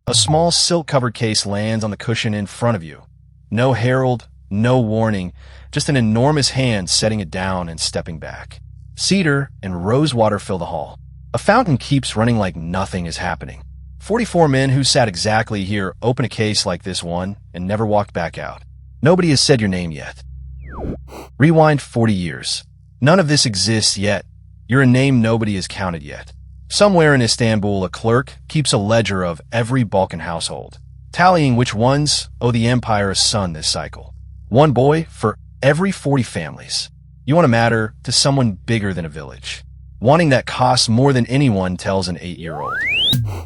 A small silk-covered case lands on the cushion in front of you. No herald, no warning, just an enormous hand setting it down and stepping back. Cedar and rosewater fill the hall. A fountain keeps running like nothing is happening. 44 men who sat exactly here open a case like this one and never walked back out. Nobody has said your name yet. Rewind 40 years. None of this exists yet. You're a name nobody has counted yet. Somewhere in Istanbul, a clerk keeps a ledger of every Balkan household, tallying which ones owe the empire a son this cycle. One boy for every 40 families. You want to matter to someone bigger than a village. Wanting that costs more than anyone tells an 8-year-old.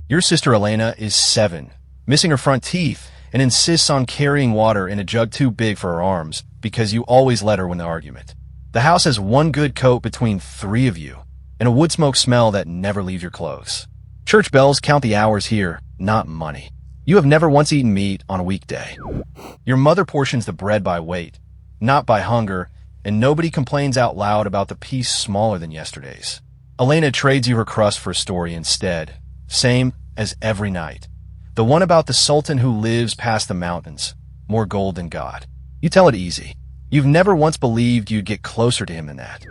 Your sister Elena is 7, missing her front teeth, and insists on carrying water in a jug too big for her arms because you always let her win the argument. The house has one good coat between 3 of you, and a wood smoke smell that never leaves your clothes. Church bells count the hours here, not money. You have never once eaten meat on a weekday. Your mother portions the bread by weight, not by hunger, and nobody complains out loud about the piece smaller than yesterday's. Elena trades you her crust for a story instead, same as every night. The one about the Sultan who lives past the mountains, more gold than God. You tell it easy. You've never once believed you'd get closer to him than that.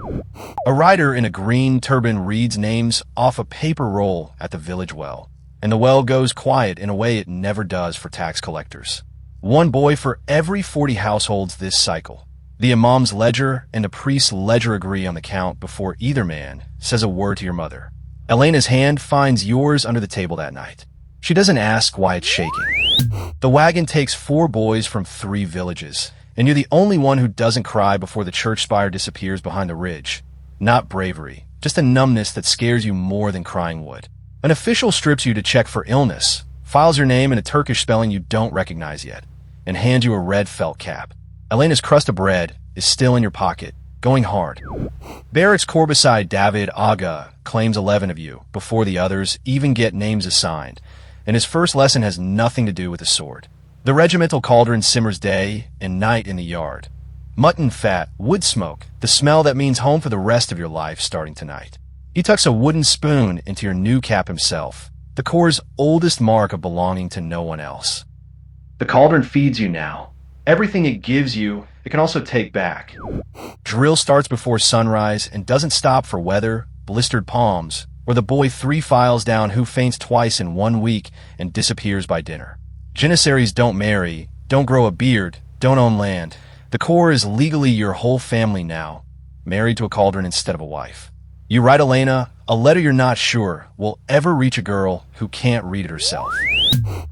A rider in a green turban reads names off a paper roll at the village well, and the well goes quiet in a way it never does for tax collectors. One boy for every 40 households this cycle. The imam's ledger and the priest's ledger agree on the count before either man says a word to your mother. Elena's hand finds yours under the table that night. She doesn't ask why it's shaking. The wagon takes 4 boys from 3 villages, and you're the only one who doesn't cry before the church spire disappears behind the ridge. Not bravery, just a numbness that scares you more than crying would. An official strips you to check for illness, files your name in a Turkish spelling you don't recognize yet, and hands you a red felt cap. Elena's crust of bread is still in your pocket, going hard. Barracks Corbaci Davud Aga claims 11 of you before the others even get names assigned, and his first lesson has nothing to do with the sword. The regimental cauldron simmers day and night in the yard. Mutton fat, wood smoke, the smell that means home for the rest of your life starting tonight. He tucks a wooden spoon into your new cap himself, the Corps' oldest mark of belonging to no one else. The cauldron feeds you now. Everything it gives you, it can also take back. Drill starts before sunrise and doesn't stop for weather, blistered palms, or the boy 3 files down who faints twice in 1 week and disappears by dinner. Janissaries don't marry, don't grow a beard, don't own land. The Corps is legally your whole family now, married to a cauldron instead of a wife. You write Elena a letter you're not sure will ever reach a girl who can't read it herself.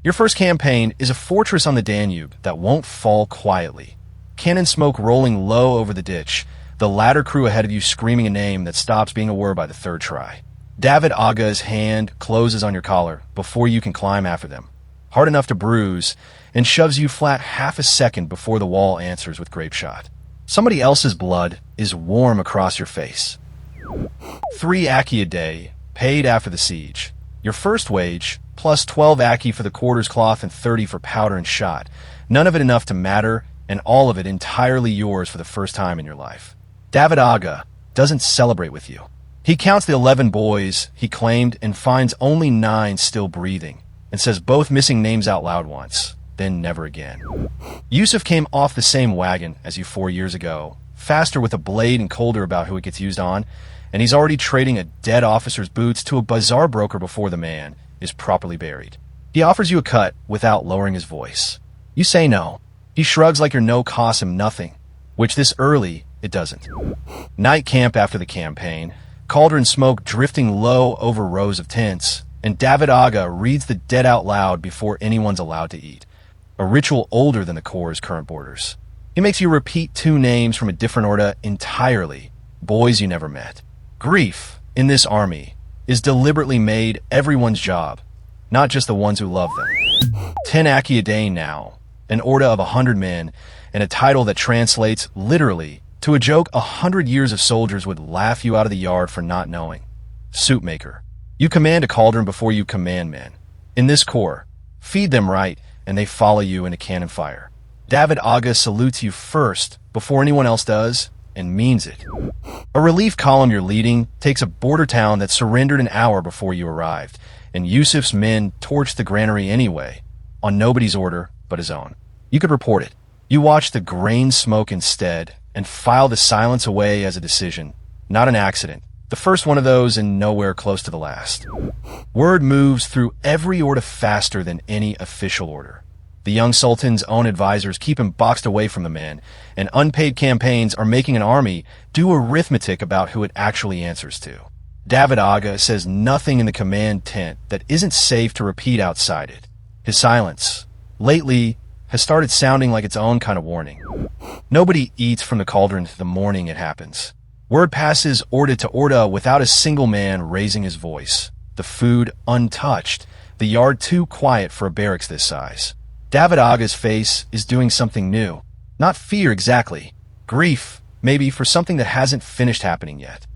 Your first campaign is a fortress on the Danube that won't fall quietly. Cannon smoke rolling low over the ditch, the ladder crew ahead of you screaming a name that stops being a word by the 3rd try. Davud Aga's hand closes on your collar before you can climb after them, hard enough to bruise, and shoves you flat half a second before the wall answers with grape shot. Somebody else's blood is warm across your face. 3 akce a day, paid after the siege. Your first wage, plus 12 akce for the quarters cloth and 30 for powder and shot. None of it enough to matter, and all of it entirely yours for the first time in your life. Davud Aga doesn't celebrate with you. He counts the 11 boys he claimed and finds only 9 still breathing, and says both missing names out loud once, then never again. Yusuf came off the same wagon as you 4 years ago, faster with a blade and colder about who it gets used on, and he's already trading a dead officer's boots to a bazaar broker before the man is properly buried. He offers you a cut without lowering his voice. You say no. He shrugs like your no costs him nothing, which this early, it doesn't. Night camp after the campaign, cauldron smoke drifting low over rows of tents, and Davud Aga reads the dead out loud before anyone's allowed to eat, a ritual older than the Corps' current borders. He makes you repeat 2 names from a different order entirely, boys you never met. Grief, in this army, is deliberately made everyone's job, not just the ones who love them. 10 akce a day now, an order of 100 men, and a title that translates, literally, to a joke 100 years of soldiers would laugh you out of the yard for not knowing. Soup maker. You command a cauldron before you command men. In this Corps, feed them right, and they follow you into cannon fire. Davud Aga salutes you first, before anyone else does, and means it. A relief column you're leading takes a border town that surrendered an hour before you arrived, and Yusuf's men torched the granary anyway, on nobody's order but his own. You could report it. You watched the grain smoke instead, and file the silence away as a decision, not an accident. The first one of those and nowhere close to the last. Word moves through every order faster than any official order. The young sultan's own advisors keep him boxed away from the man, and unpaid campaigns are making an army do arithmetic about who it actually answers to. Davud Aga says nothing in the command tent that isn't safe to repeat outside it. His silence, lately, has started sounding like its own kind of warning. Nobody eats from the cauldron the morning it happens. Word passes order to order without a single man raising his voice. The food untouched, the yard too quiet for a barracks this size. Davud Aga's face is doing something new. Not fear exactly. Grief, maybe, for something that hasn't finished happening yet.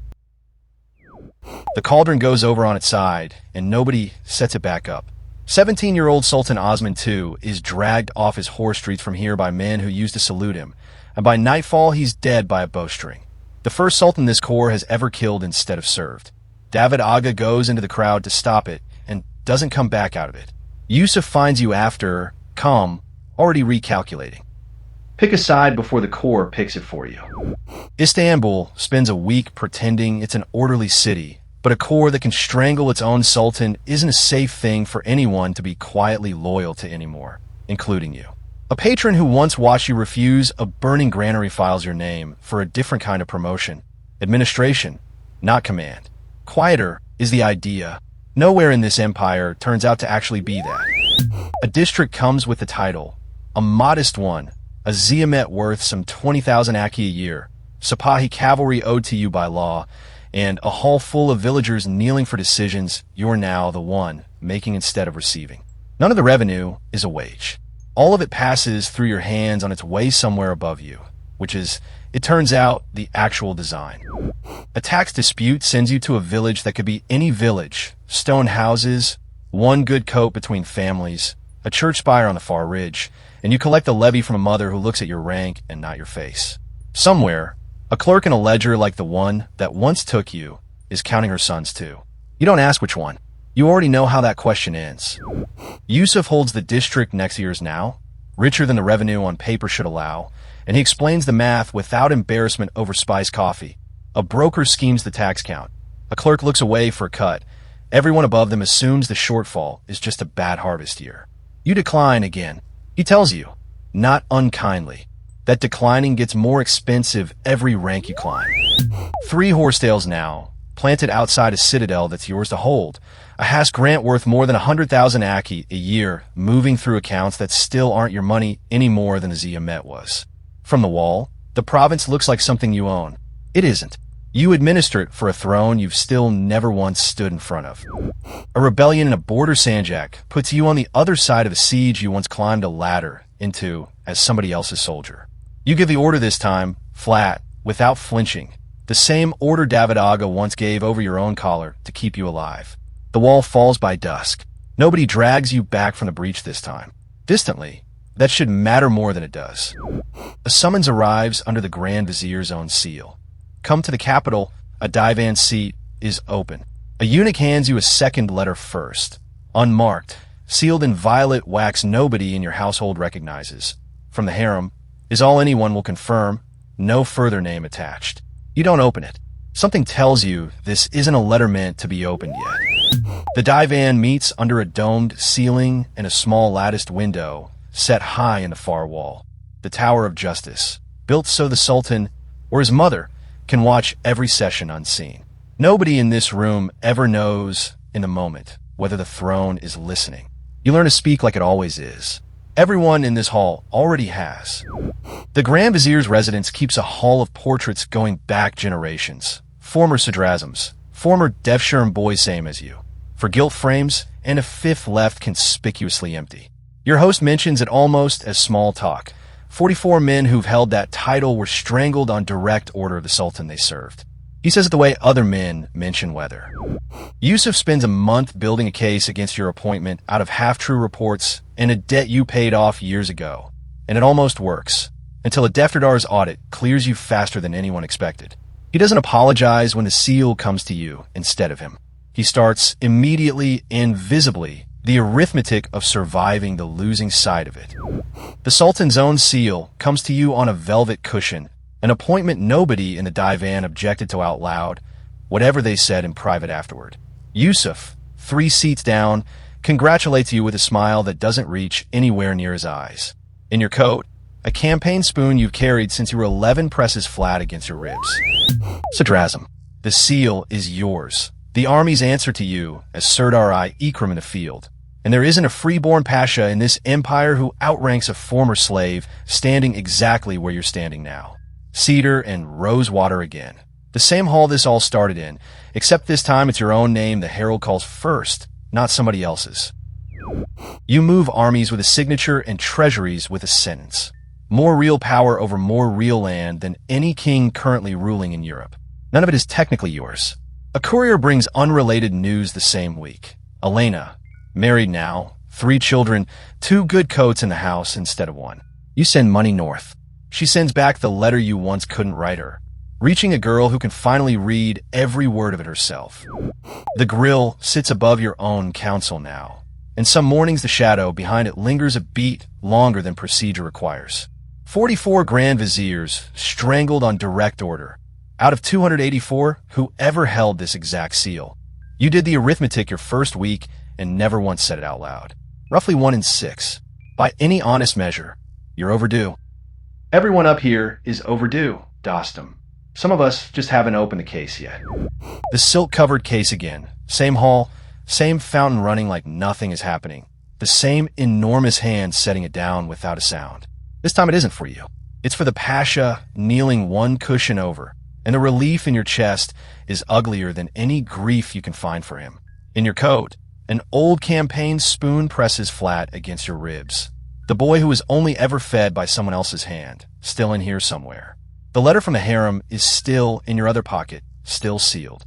The cauldron goes over on its side, and nobody sets it back up. 17-year-old Sultan Osman II is dragged off his horse streets from here by men who used to salute him, and by nightfall he's dead by a bowstring. The first sultan this corps has ever killed instead of served. Davud Aga goes into the crowd to stop it, and doesn't come back out of it. Yusuf finds you after, calm, already recalculating. Pick a side before the corps picks it for you. Istanbul spends a week pretending it's an orderly city, but a corps that can strangle its own sultan isn't a safe thing for anyone to be quietly loyal to anymore, including you. A patron who once watched you refuse a burning granary files your name for a different kind of promotion. Administration, not command. Quieter is the idea. Nowhere in this empire turns out to actually be that. A district comes with the title, a modest one, a ziamet worth some 20,000 akce a year, Sipahi cavalry owed to you by law, and a hall full of villagers kneeling for decisions you're now the one making instead of receiving. None of the revenue is a wage. All of it passes through your hands on its way somewhere above you, which is, it turns out, the actual design. A tax dispute sends you to a village that could be any village, stone houses, one good coat between families, a church spire on the far ridge, and you collect a levy from a mother who looks at your rank and not your face. Somewhere, a clerk in a ledger like the one that once took you is counting her sons too. You don't ask which one. You already know how that question ends. Yusuf holds the district next to yours now, richer than the revenue on paper should allow, and he explains the math without embarrassment over spiced coffee. A broker schemes the tax count. A clerk looks away for a cut. Everyone above them assumes the shortfall is just a bad harvest year. You decline again. He tells you, not unkindly, that declining gets more expensive every rank you climb. 3 horsetails now, planted outside a citadel that's yours to hold. A Hask grant worth more than 100,000 akce a year, moving through accounts that still aren't your money any more than the ziamet was. From the wall, the province looks like something you own. It isn't. You administer it for a throne you've still never once stood in front of. A rebellion in a border Sanjak puts you on the other side of a siege you once climbed a ladder into as somebody else's soldier. You give the order this time, flat, without flinching. The same order Davud Aga once gave over your own collar to keep you alive. The wall falls by dusk. Nobody drags you back from the breach this time. Distantly, that should matter more than it does. A summons arrives under the Grand Vizier's own seal. Come to the capital, a divan seat is open. A eunuch hands you a second letter first. Unmarked, sealed in violet wax nobody in your household recognizes. From the harem, is all anyone will confirm, no further name attached. You don't open it. Something tells you this isn't a letter meant to be opened yet. The divan meets under a domed ceiling and a small latticed window set high in the far wall. The Tower of Justice, built so the Sultan, or his mother, can watch every session unseen. Nobody in this room ever knows in the moment whether the throne is listening. You learn to speak like it always is. Everyone in this hall already has. The Grand Vizier's residence keeps a hall of portraits going back generations. Former Sadrazams, former devshirme boys same as you, for gilt frames, and a fifth left conspicuously empty. Your host mentions it almost as small talk. 44 men who've held that title were strangled on direct order of the Sultan they served. He says it the way other men mention weather. Yusuf spends a month building a case against your appointment out of half-true reports and a debt you paid off years ago. And it almost works, until a Deftardar's audit clears you faster than anyone expected. He doesn't apologize when the seal comes to you instead of him. He starts immediately and visibly the arithmetic of surviving the losing side of it. The Sultan's own seal comes to you on a velvet cushion, an appointment nobody in the divan objected to out loud, whatever they said in private afterward. Yusuf, 3 seats down, congratulates you with a smile that doesn't reach anywhere near his eyes. In your coat, a campaign spoon you've carried since you were 11 presses flat against your ribs. Sadrazam, the seal is yours. The army's answer to you as Sardar-I Ikram in the field. And there isn't a freeborn Pasha in this empire who outranks a former slave standing exactly where you're standing now. Cedar and rose water again. The same hall this all started in, except this time it's your own name the herald calls first, not somebody else's. You move armies with a signature and treasuries with a sentence. More real power over more real land than any king currently ruling in Europe. None of it is technically yours. A courier brings unrelated news the same week. Elena, married now, 3 children, 2 good coats in the house instead of 1. You send money north. She sends back the letter you once couldn't write her, reaching a girl who can finally read every word of it herself. The grille sits above your own council now, and some mornings the shadow behind it lingers a beat longer than procedure requires. 44 Grand Viziers strangled on direct order. Out of 284, who ever held this exact seal? You did the arithmetic your first week and never once said it out loud. Roughly 1 in 6. By any honest measure, you're overdue. Everyone up here is overdue, Dostum. Some of us just haven't opened the case yet. The silk-covered case again. Same hall, same fountain running like nothing is happening. The same enormous hand setting it down without a sound. This time it isn't for you. It's for the Pasha kneeling 1 cushion over. And the relief in your chest is uglier than any grief you can find for him. In your coat, an old campaign spoon presses flat against your ribs. The boy who was only ever fed by someone else's hand, still in here somewhere. The letter from the harem is still in your other pocket, still sealed.